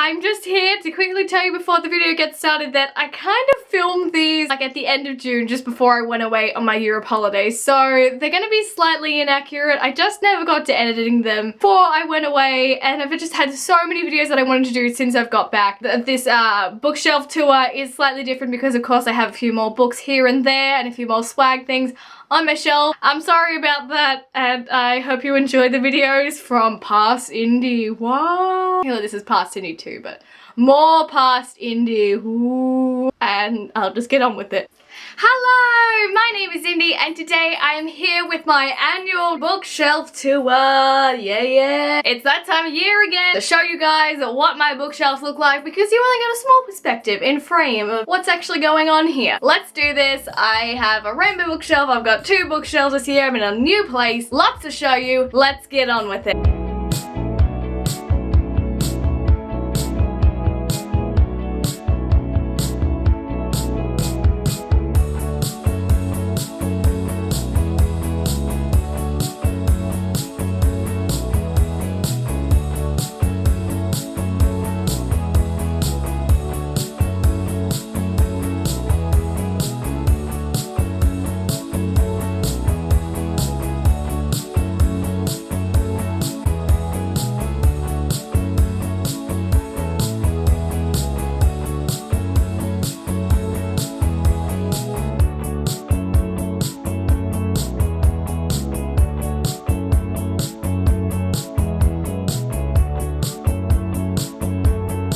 I'm just here to quickly tell you before the video gets started that I kind of filmed these like at the end of June just before I went away on my Europe holiday, so they're gonna be slightly inaccurate. I just never got to editing them before I went away, and I've just had so many videos that I wanted to do since I've got back. This bookshelf tour is slightly different because of course I have a few more books here and there and a few more swag things on my shelf. I'm sorry about that, and I hope you enjoy the videos from past indie. Wow. You know, this is past indie too, but more past indie. Ooh. And I'll just get on with it. Hello, my name is Indy, and today I am here with my annual bookshelf tour. Yeah. It's that time of year again to show you guys what my bookshelves look like, because you only got a small perspective in frame of what's actually going on here. Let's do this. I have a rainbow bookshelf. I've got 2 bookshelves this year. I'm in a new place. Lots to show you. Let's get on with it.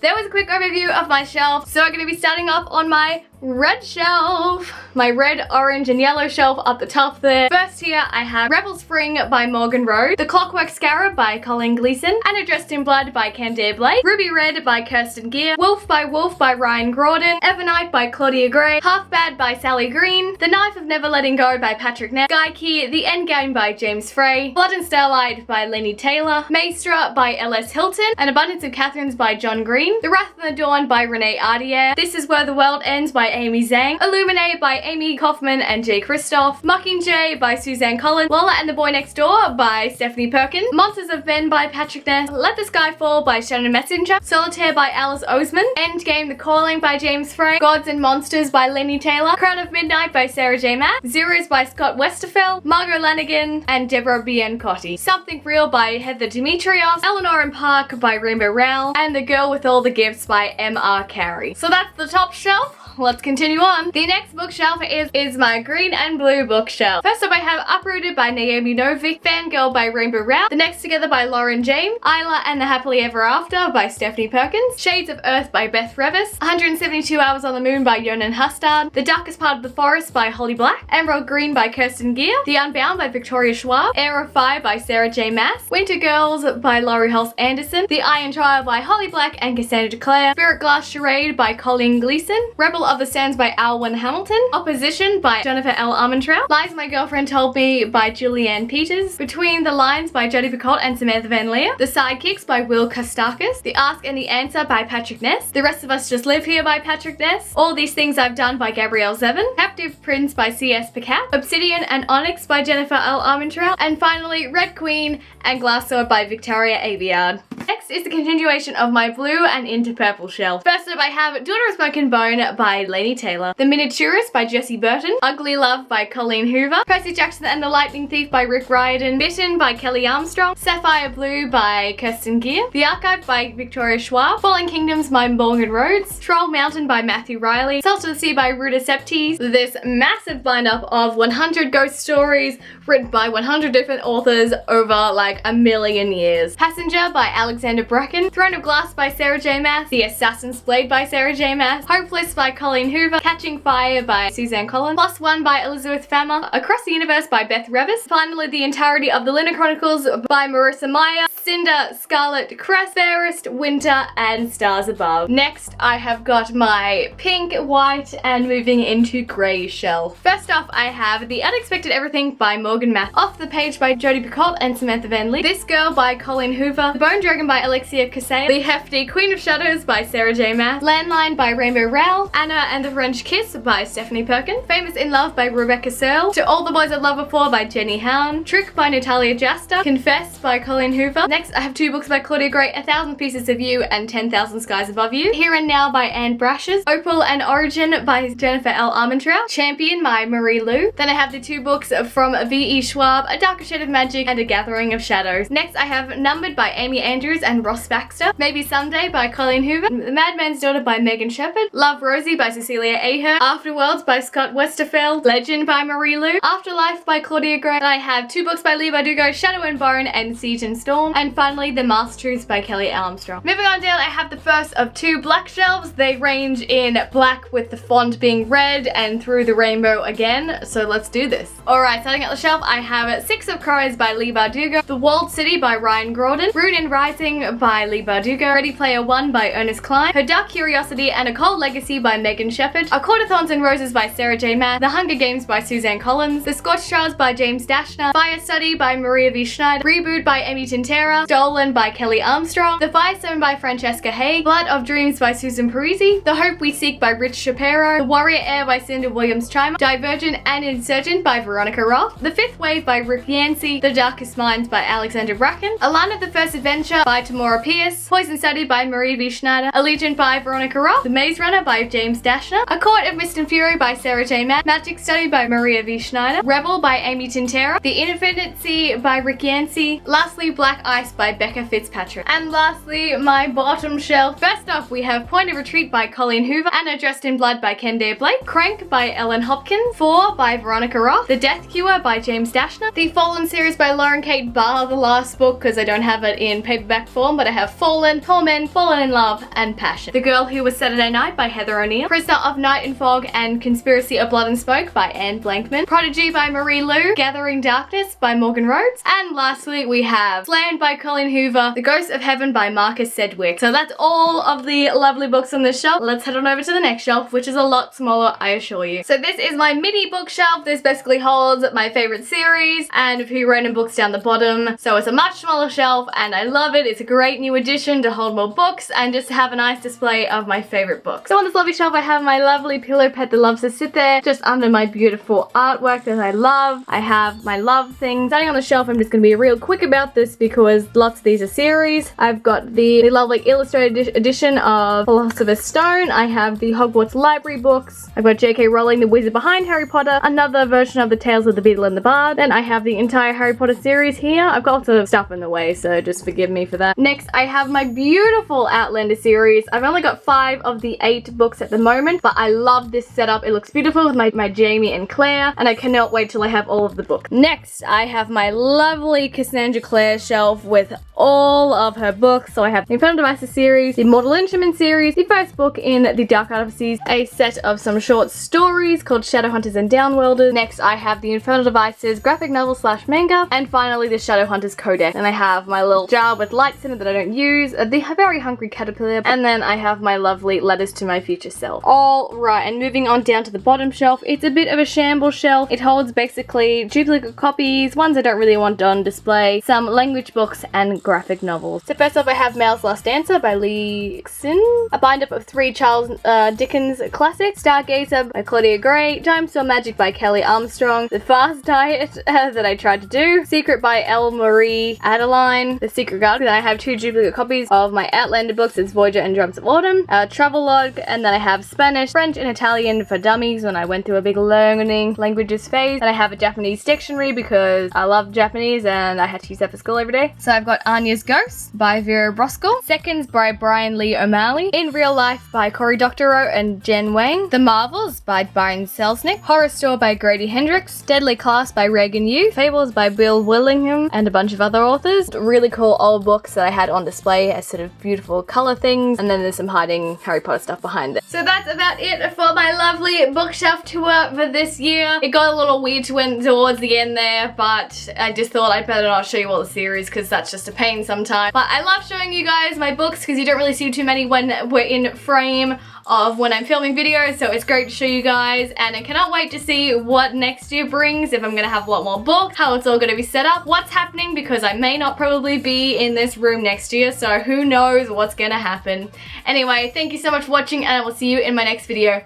That was a quick overview of my shelf. So I'm going to be starting off on my red shelf. My red, orange and yellow shelf up the top there. First here I have Rebel Spring by Morgan Road, The Clockwork Scarab by Colleen Gleeson, Anna Dressed in Blood by Candair Blake, Ruby Red by Kirsten Gear, Wolf by Ryan Gordon, Evernight by Claudia Gray, Half Bad by Sally Green, The Knife of Never Letting Go by Patrick Ness, Guy Key, The Endgame by James Frey, Blood and Starlight by Lenny Taylor, Maestra by L.S. Hilton, An Abundance of Catherines by John Green, The Wrath of the Dawn by Renee Ardier, This Is Where the World Ends by Amy Zhang, Illuminate by Amy Kaufman and Jay Kristoff, Mockingjay by Suzanne Collins, Lola and the Boy Next Door by Stephanie Perkins, Monsters of Ben by Patrick Ness, Let the Sky Fall by Shannon Messenger, Solitaire by Alice Oseman, Endgame The Calling by James Frey, Gods and Monsters by Lenny Taylor, Crown of Midnight by Sarah J. Maas, Zeros by Scott Westerfeld, Margot Lanigan and Deborah Biancotti, Something Real by Heather Demetrios, Eleanor and Park by Rainbow Rowell, and The Girl with All the Gifts by M.R. Carey. So that's the top shelf. Let's continue on. The next bookshelf is my green and blue bookshelf. First up I have Uprooted by Naomi Novik, Fangirl by Rainbow Rowell, The Next Together by Lauren James, Isla and the Happily Ever After by Stephanie Perkins, Shades of Earth by Beth Revis, 172 Hours on the Moon by Yonan Hustard, The Darkest Part of the Forest by Holly Black, Emerald Green by Kirsten Gear, The Unbound by Victoria Schwab, Air of Fire by Sarah J. Maas, Winter Girls by Laurie Hulse Anderson, The Iron Trial by Holly Black and Cassandra Clare, Spirit Glass Charade by Colleen Gleeson, Rebel of the Sands by Alwyn Hamilton, Opposition by Jennifer L. Armentrout, Lies My Girlfriend Told Me by Julianne Peters, Between the Lines by Jodie Picoult and Samantha Van Leer, The Sidekicks by Will Kostakis, The Ask and the Answer by Patrick Ness, The Rest of Us Just Live Here by Patrick Ness, All These Things I've Done by Gabrielle Zevin, Captive Prince by C.S. Pacat, Obsidian and Onyx by Jennifer L. Armentrout, and finally Red Queen and Glass Sword by Victoria Aveyard. Next is the continuation of my blue and into purple shelf. First up I have Daughter of Smoke and Bone by Laini Taylor, The Miniaturist by Jessie Burton, Ugly Love by Colleen Hoover, Percy Jackson and the Lightning Thief by Rick Riordan, Bitten by Kelly Armstrong, Sapphire Blue by Kirsten Gear, The Archive by Victoria Schwab, Fallen Kingdoms by Morgan Rhodes, Troll Mountain by Matthew Riley, Salt of the Sea by Ruta Septes, this massive bind-up of 100 ghost stories written by 100 different authors over like a million years, Passenger by Alexander Bracken, Throne of Glass by Sarah J. Maas, The Assassin's Blade by Sarah J. Maas, Hopeless by Colleen Hoover, Catching Fire by Suzanne Collins, Plus One by Elizabeth Fammer, Across the Universe by Beth Revis, finally the entirety of the Luna Chronicles by Marissa Meyer, Cinder, Scarlet, Crest, Fairest, Winter, and Stars Above. Next, I have got my pink, white, and moving into grey shelf. First off, I have The Unexpected Everything by Morgan Math, Off the Page by Jodie Picoult and Samantha Van Leer, This Girl by Colleen Hoover, The Bone Dragon by Alexia Kasea, The Hefty Queen of Shadows by Sarah J. Maas, Landline by Rainbow Rowell, Anna and the French Kiss by Stephanie Perkins, Famous in Love by Rebecca Searle, To All the Boys I've Loved Before by Jenny Hown, Trick by Natalia Jasta, Confess by Colleen Hoover, Next, I have 2 books by Claudia Gray, 1,000 Pieces of You and 10,000 Skies Above You. Here and Now by Anne Brashes. Opal and Origin by Jennifer L. Armentrout. Champion by Marie Lu. Then I have the 2 books from V.E. Schwab, A Darker Shade of Magic and A Gathering of Shadows. Next, I have Numbered by Amy Andrews and Ross Baxter. Maybe Someday by Colleen Hoover. The Madman's Daughter by Megan Shepherd. Love Rosie by Cecilia Aher. Afterworlds by Scott Westerfeld. Legend by Marie Lu. Afterlife by Claudia Gray. Then I have 2 books by Leigh Bardugo, Shadow and Bone and Siege and Storm. And finally, The Masked Truth by Kelly Armstrong. Moving on down, I have the first of 2 black shelves. They range in black with the font being red and through the rainbow again. So let's do this. Alright, starting at the shelf, I have 6 of Crows by Leigh Bardugo. The Walled City by Ryan Gordon. Rune and Rising by Leigh Bardugo. Ready Player One by Ernest Cline. Her Dark Curiosity and A Cold Legacy by Megan Shepherd. A Court of Thorns and Roses by Sarah J. Maas. The Hunger Games by Suzanne Collins. The Scorched Trials by James Dashner. Fire Study by Maria V. Schneider. Reboot by Amy Tintera. Stolen by Kelly Armstrong. The Firestone by Francesca Haig. Blood of Dreams by Susan Parisi. The Hope We Seek by Rich Shapiro. The Warrior Air by Cinda Williams-Chimer. Divergent and Insurgent by Veronica Roth. The Fifth Wave by Rick Yancey. The Darkest Minds by Alexandra Bracken. A Land of the First Adventure by Tamora Pierce. Poison Study by Maria V. Schneider. Allegiant by Veronica Roth. The Maze Runner by James Dashner. A Court of Mist and Fury by Sarah J. Maas. Magic Study by Maria V. Schneider. Rebel by Amy Tintera. The Infinite Sea by Rick Yancey. Lastly, Black Ice by Becca Fitzpatrick. And lastly, my bottom shelf. First off, we have Point of Retreat by Colleen Hoover. Anna Dressed in Blood by Kendare Blake. Crank by Ellen Hopkins. 4 by Veronica Roth. The Death Cure by James Dashner. The Fallen series by Lauren Kate Barr, the last book because I don't have it in paperback form, but I have Fallen, Torment, Fallen in Love, and Passion. The Girl Who Was Saturday Night by Heather O'Neill. Prisoner of Night and Fog and Conspiracy of Blood and Smoke by Anne Blankman. Prodigy by Marie Lu. Gathering Darkness by Morgan Rhodes. And lastly, we have Slammed by Colleen Hoover. The Ghost of Heaven by Marcus Sedgwick. So that's all of the lovely books on this shelf. Let's head on over to the next shelf, which is a lot smaller, I assure you. So this is my mini bookshelf. This basically holds my favorite series and a few random books down the bottom. So it's a much smaller shelf and I love it. It's a great new addition to hold more books and just to have a nice display of my favorite books. So on this lovely shelf, I have my lovely pillow pet that loves to sit there just under my beautiful artwork that I love. I have my love things. Starting on the shelf, I'm just going to be real quick about this because lots of these are series. I've got the lovely illustrated edition of Philosopher's Stone. I have the Hogwarts Library books. I've got J.K. Rowling, the wizard behind Harry Potter, another version of the Tales of the Beetle and the Bard. Then I have the entire Harry Potter series here. I've got lots of stuff in the way, so just forgive me for that. Next, I have my beautiful Outlander series. I've only got 5 of the 8 books at the moment, but I love this setup. It looks beautiful with my Jamie and Claire, and I cannot wait till I have all of the books. Next, I have my lovely Cassandra Clare shelf with all of her books. So I have the Infernal Devices series, the Mortal Instrument series, the first book in the Dark Artifices, a set of some short stories called Shadowhunters and Downworlders. Next, I have the Infernal Devices graphic novel / manga, and finally the Shadowhunters Codex. And I have my little jar with lights in it that I don't use, the Very Hungry Caterpillar, and then I have my lovely Letters to My Future Self. Alright, and moving on down to the bottom shelf, it's a bit of a shambles shelf. It holds basically duplicate copies, ones I don't really want on display, some language books, and graphic novels. So first off, I have Mal's Last Dancer by Lee Xin, a bind-up of 3 Charles Dickens classics, Stargazer by Claudia Gray, Time Store Magic by Kelly Armstrong, The Fast Diet that I tried to do, Secret by L. Marie Adeline, The Secret Garden. Then I have 2 duplicate copies of my Outlander books, it's Voyager and Drums of Autumn, Travelogue, and then I have Spanish, French, and Italian for dummies when I went through a big learning languages phase. And I have a Japanese dictionary because I love Japanese and I had to use that for school every day. So I've got Anya's Ghost by Vera Broskell, Seconds by Brian Lee O'Malley, In Real Life by Cory Doctorow and Jen Wang, The Marvels by Byron Selznick, Horror Store by Grady Hendrix, Deadly Class by Reagan Yu, Fables by Bill Willingham, and a bunch of other authors. Really cool old books that I had on display as sort of beautiful color things, and then there's some hiding Harry Potter stuff behind it. So that's about it for my lovely bookshelf tour for this year. It got a little weird towards the end there, but I just thought I'd better not show you all the series because that's just a pain sometimes. But I love showing you guys my books because you don't really see too many when we're in frame of when I'm filming videos, so it's great to show you guys, and I cannot wait to see what next year brings, if I'm gonna have a lot more books, how it's all gonna be set up, what's happening, because I may not probably be in this room next year, so who knows what's gonna happen. Anyway, thank you so much for watching, and I will see you in my next video.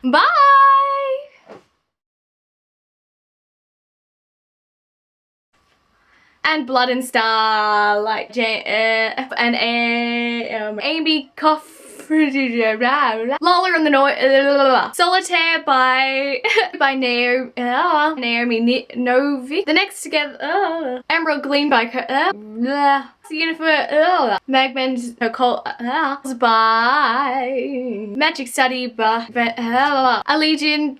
Bye! and Blood and Starlight, and Amy Cough. Lawler and the Solitaire by Naomi Novi. The next together Emerald Gleam by Jennifer Magman's by Magic Study by Allegiant